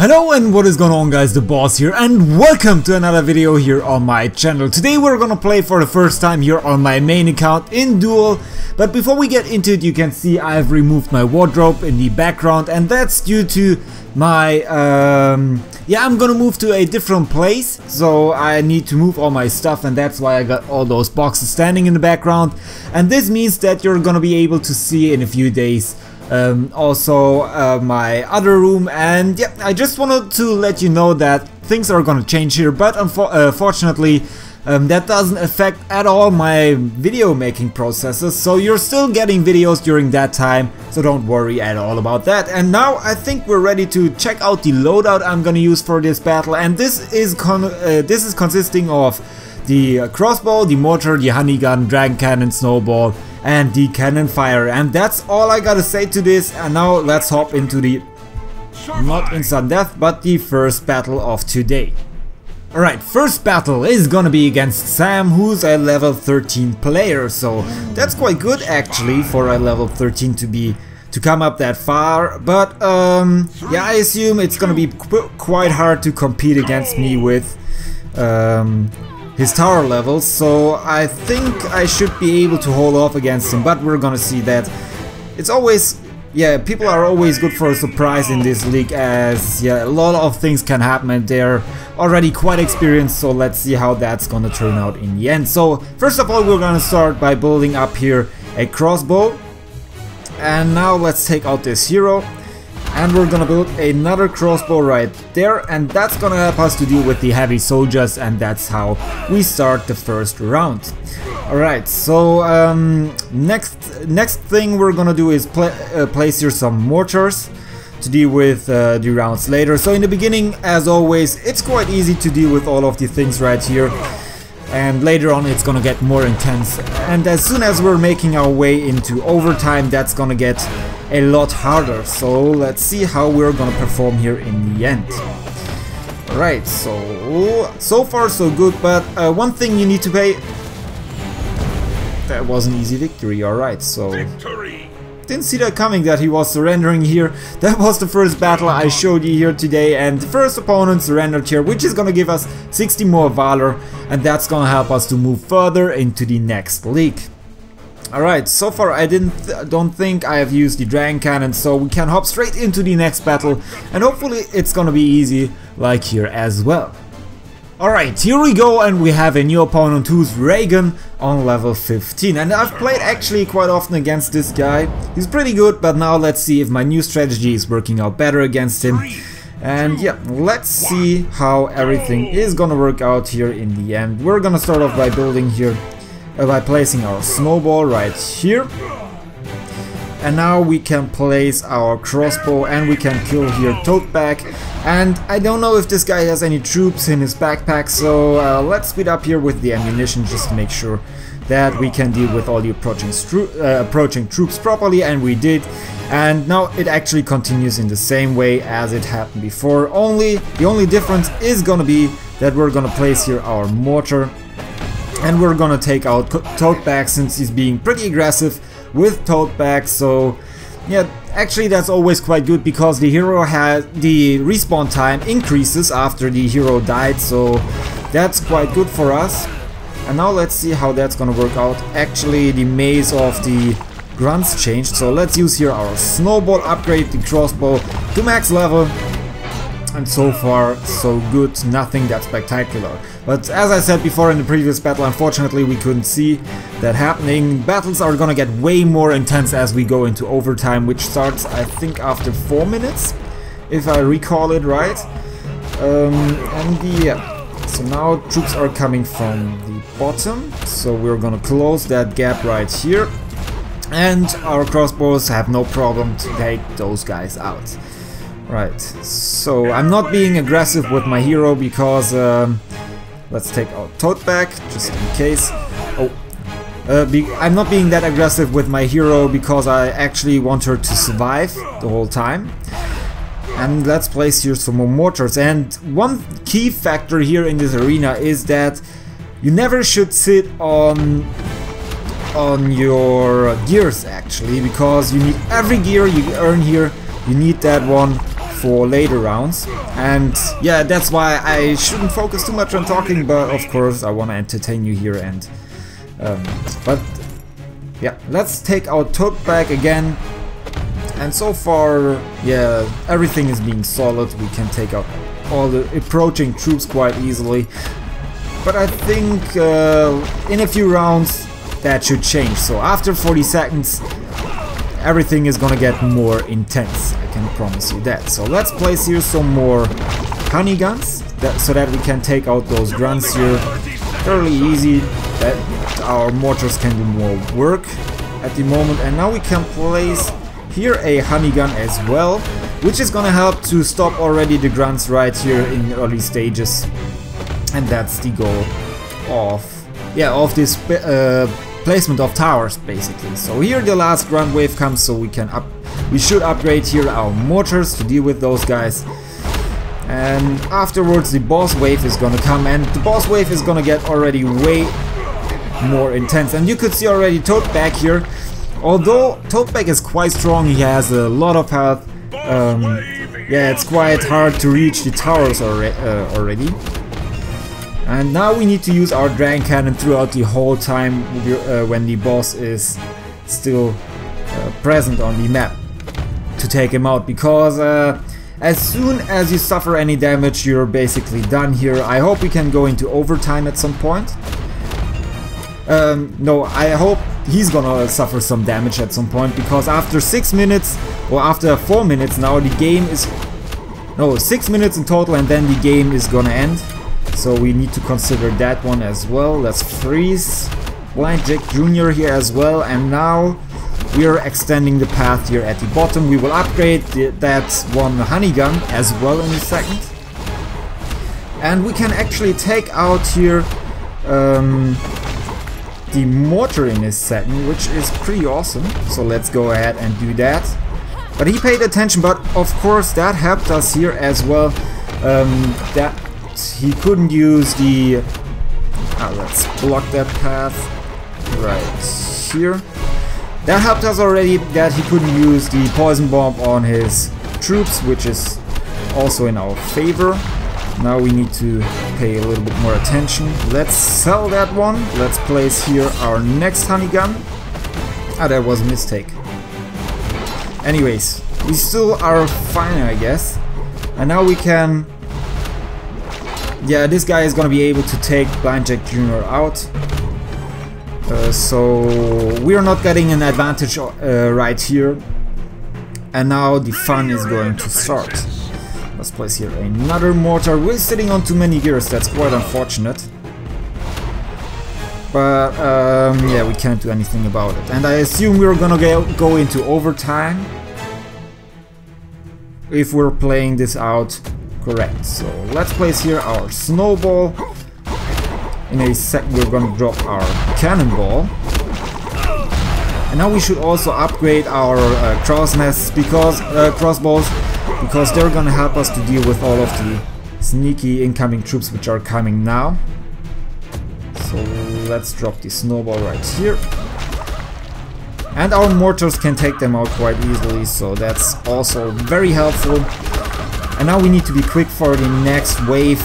Hello and what is going on, guys, the boss here, and welcome to another video here on my channel. Today we're gonna play for the first time here on my main account in Duel. But before we get into it, you can see I've removed my wardrobe in the background, and that's due to my I'm gonna move to a different place, so I need to move all my stuff, and that's why I got all those boxes standing in the background. And this means that you're gonna be able to see in a few days my other room. And yeah, I just wanted to let you know that things are gonna change here, but unfortunately that doesn't affect at all my video making processes, so you're still getting videos during that time, so don't worry at all about that. And now I think we're ready to check out the loadout I'm gonna use for this battle, and this is consisting of the crossbow, the mortar, the honey gun, dragon cannon, snowball, and the cannon fire. And that's all I gotta say to this. And now let's hop into the, not instant death, but the first battle of today. Alright, first battle is gonna be against Sam, who's a level 13 player, so that's quite good actually for a level 13 to come up that far. But yeah, I assume it's gonna be quite hard to compete against me with his tower levels, so I think I should be able to hold off against him, but we're gonna see that. It's always, yeah, people are always good for a surprise in this league, as yeah, a lot of things can happen and they're already quite experienced, so let's see how that's gonna turn out in the end. So first of all, we're gonna start by building up here a crossbow, and now let's take out this hero. And we're gonna build another crossbow right there, and that's gonna help us to deal with the heavy soldiers, and that's how we start the first round. Alright, so next thing we're gonna do is place here some mortars to deal with the rounds later. So in the beginning, as always, it's quite easy to deal with all of the things right here, and later on it's gonna get more intense. And as soon as we're making our way into overtime, that's gonna get a lot harder. So let's see how we're gonna perform here in the end. Alright, so far so good, but one thing you need to pay. That was an easy victory. Alright, so didn't see that coming, that he was surrendering here. That was the first battle I showed you here today, and the first opponent surrendered here, which is gonna give us 60 more valor, and that's gonna help us to move further into the next league. Alright, so far I don't think I have used the dragon cannon, so we can hop straight into the next battle, and hopefully it's gonna be easy like here as well. Alright, here we go, and we have a new opponent who's Reagan on level 15, and I've played actually quite often against this guy. He's pretty good, but now let's see if my new strategy is working out better against him. And yeah, let's see how everything is gonna work out here in the end. We're gonna start off by building here, by placing our snowball right here. And now we can place our crossbow, and we can kill here Toadback. And I don't know if this guy has any troops in his backpack, so let's speed up here with the ammunition just to make sure that we can deal with all the approaching troops properly, and we did. And now it actually continues in the same way as it happened before, the only difference is gonna be that we're gonna place here our mortar, and we're gonna take out Toadback since he's being pretty aggressive with Toadback. So yeah, actually that's always quite good, because the hero has the respawn time increases after the hero died, so that's quite good for us. And now let's see how that's gonna work out. Actually, the maze of the grunts changed, so let's use here our snowball, upgrade the crossbow to max level. And so far so good, nothing that spectacular. But as I said before in the previous battle, unfortunately we couldn't see that happening. Battles are gonna get way more intense as we go into overtime, which starts I think after 4 minutes, if I recall it right. And yeah, so now troops are coming from the bottom, so we're gonna close that gap right here. And our crossbows have no problem to take those guys out. Right, so I'm not being aggressive with my hero because let's take out Toadback just in case. I'm not being that aggressive with my hero because I actually want her to survive the whole time. And let's place here some more mortars. And one key factor here in this arena is that you never should sit on your gears actually, because you need every gear you earn here, you need that one for later rounds. And yeah, that's why I shouldn't focus too much on talking, but of course I want to entertain you here. And but yeah, let's take our tote bag again. And so far, yeah, everything is being solid. We can take out all the approaching troops quite easily. But I think in a few rounds that should change. So after 40 seconds, everything is gonna get more intense. I can promise you that. So let's place here some more honey guns, so that we can take out those grunts here fairly easy. That our mortars can do more work at the moment. And now we can place here a honey gun as well, which is gonna help to stop already the grunts right here in early stages. And that's the goal of this placement of towers, basically. So here the last grunt wave comes, so we should upgrade here our mortars to deal with those guys. And afterwards the boss wave is gonna come, and the boss wave is gonna get already way more intense. And you could see already Toad back here. Although Toadback is quite strong, he has a lot of health. Yeah, it's quite hard to reach the towers already. And now we need to use our Dragon Cannon throughout the whole time when the boss is still present on the map to take him out, because as soon as you suffer any damage, you're basically done here. I hope we can go into overtime at some point. No, I hope he's gonna suffer some damage at some point, because after 6 minutes, or after 4 minutes now, the game is... No, 6 minutes in total, and then the game is gonna end. So we need to consider that one as well. Let's freeze Blind Jack Jr. here as well, and now we are extending the path here at the bottom. We will upgrade that one honey gun as well in a second. And we can actually take out here the mortar in this second, which is pretty awesome. So let's go ahead and do that. But he paid attention, but of course that helped us here as well. That he couldn't use the... let's block that path right here. That helped us already, that he couldn't use the poison bomb on his troops, which is also in our favor. Now we need to pay a little bit more attention. Let's sell that one. Let's place here our next honey gun. That was a mistake. Anyways, we still are fine, I guess. And now we can... Yeah, this guy is gonna be able to take Blind Jack Jr. out. So we're not getting an advantage right here. And now the fun is going to start. Let's place here another mortar. We're sitting on too many gears, that's quite unfortunate. But yeah, we can't do anything about it. And I assume we're gonna go into overtime if we're playing this out correct. So let's place here our snowball. In a sec we're gonna drop our cannonball. And now we should also upgrade our crossbows, because they're gonna help us to deal with all of the sneaky incoming troops which are coming now. So let's drop the snowball right here. And our mortars can take them out quite easily, so that's also very helpful. And now we need to be quick for the next wave.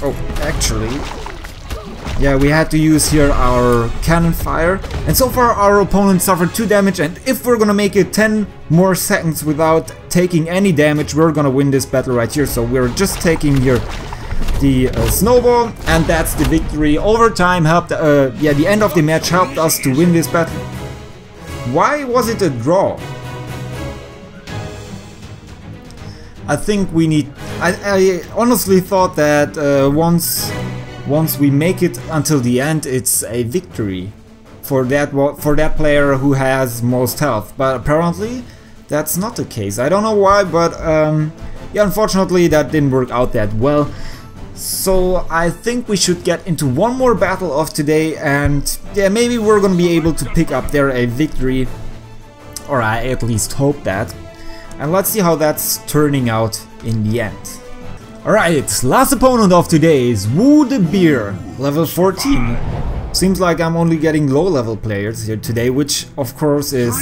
Oh, actually... Yeah, we had to use here our cannon fire. And so far our opponent suffered 2 damage, and if we're gonna make it 10 more seconds without taking any damage, we're gonna win this battle right here. So we're just taking here the snowball, and that's the victory. Overtime helped, yeah, the end of the match helped us to win this battle. Why was it a draw? I think we need... I honestly thought that once we make it until the end, it's a victory for that player who has most health. But apparently that's not the case. I don't know why, but yeah, unfortunately that didn't work out that well. So I think we should get into one more battle of today, and yeah, maybe we're gonna be able to pick up there a victory, or I at least hope that. And let's see how that's turning out in the end. Alright, last opponent of today is Woo the Beer, level 14. Seems like I'm only getting low level players here today, which of course is...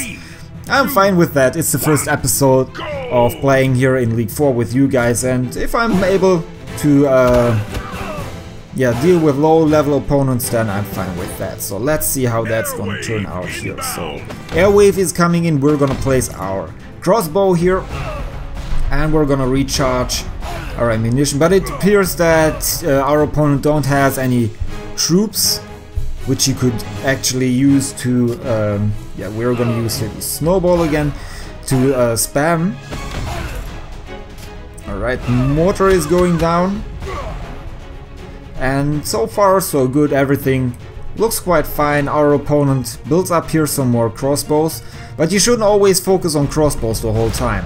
I'm fine with that, it's the first episode. of playing here in League 4 with you guys, and if I'm able to yeah, deal with low level opponents, then I'm fine with that. So let's see how that's gonna turn out here. So Airwave is coming in, we're gonna place our crossbow here, and we're gonna recharge our ammunition, but it appears that our opponent don't has any troops which he could actually use to yeah, we're gonna use here the snowball again to spam. Alright, mortar is going down, and so far so good, everything looks quite fine. Our opponent builds up here some more crossbows, but you shouldn't always focus on crossbows the whole time.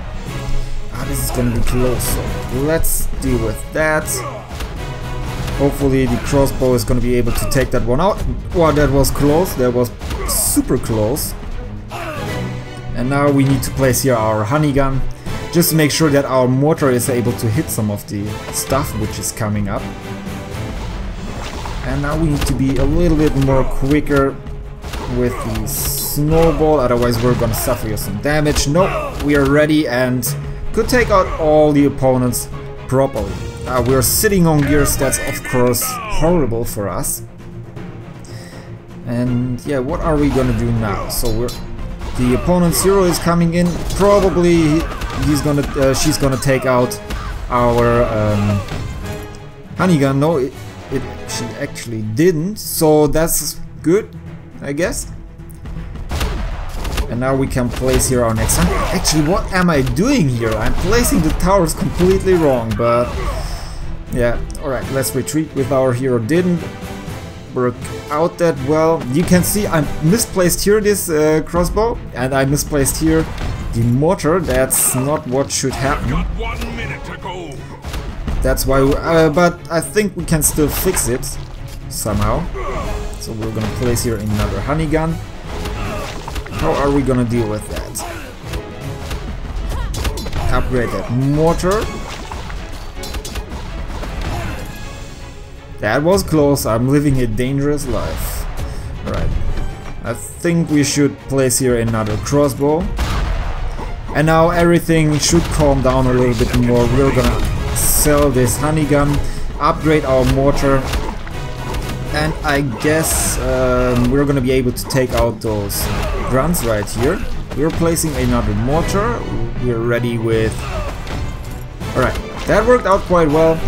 This is gonna be close, so let's deal with that. Hopefully the crossbow is gonna be able to take that one out. Wow, that was close, that was super close. And now we need to place here our honey gun, just to make sure that our mortar is able to hit some of the stuff which is coming up. And now we need to be a little bit more quicker with the snowball, otherwise we're gonna suffer here some damage. Nope, we are ready and could take out all the opponents properly. We're sitting on gears, that's of course horrible for us. And yeah, what are we gonna do now? So the opponent's hero is coming in. Probably she's gonna take out our honey gun. No, she actually didn't. So that's good, I guess. And now we can place here our next one. Actually, what am I doing here? I'm placing the towers completely wrong, but yeah, alright, let's retreat with our hero. Didn't work out that well. You can see I misplaced here this crossbow, and I misplaced here the mortar. That's not what should happen. That's why, but I think we can still fix it somehow. So we're gonna place here another honey gun. How are we gonna deal with that? Upgrade that mortar. That was close, I'm living a dangerous life. Right. I think we should place here another crossbow. And now everything should calm down a little bit more. We're gonna sell this honey gun, upgrade our mortar, and I guess we're gonna be able to take out those grunts right here. We're placing another mortar. We're ready with... Alright, that worked out quite well.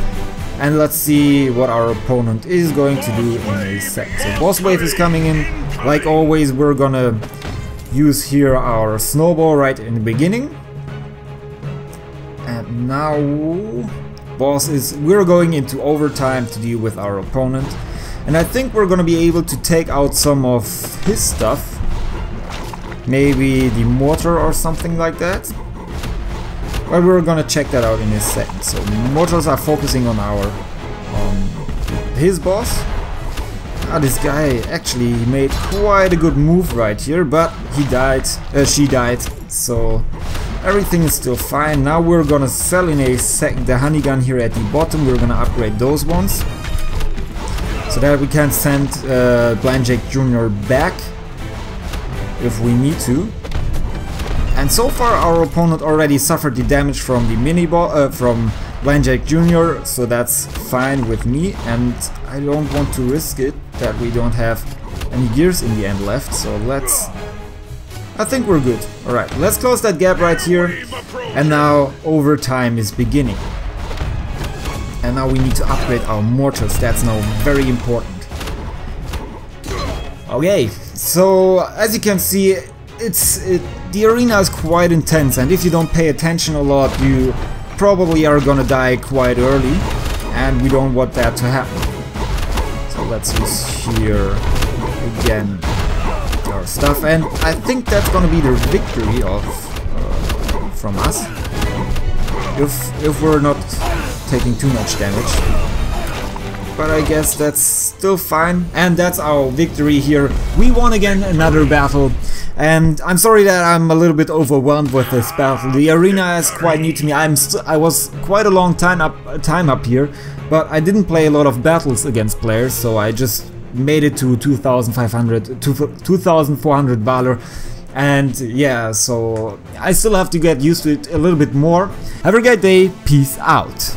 And let's see what our opponent is going to do in a sec. So boss wave is coming in. Like always, we're gonna use here our snowball right in the beginning. And now we're going into overtime to deal with our opponent. And I think we're gonna be able to take out some of his stuff. Maybe the mortar or something like that. But we're gonna check that out in a second. So mortars are focusing on his boss. This guy actually made quite a good move right here, but he died. She died. So everything is still fine. Now we're gonna sell in a second the honey gun here at the bottom. We're gonna upgrade those ones so that we can send Blind Jake Jr. back if we need to. And so far our opponent already suffered the damage from the mini-ball, from Blind Jake Jr., so that's fine with me, and I don't want to risk it that we don't have any gears in the end left, so I think we're good. Alright, let's close that gap right here, and now overtime is beginning. And now we need to upgrade our mortars, that's now very important. Okay, so as you can see, the arena is quite intense, and if you don't pay attention a lot, you probably are gonna die quite early, and we don't want that to happen. So let's use here again our stuff, and I think that's gonna be the victory from us if we're not taking too much damage. But I guess that's still fine, and that's our victory here. We won again another battle, and I'm sorry that I'm a little bit overwhelmed with this battle. The arena is quite new to me. I was quite a long time up here, but I didn't play a lot of battles against players, so I just made it to 2,400 Valor, and yeah, so I still have to get used to it a little bit more. Have a great day, peace out.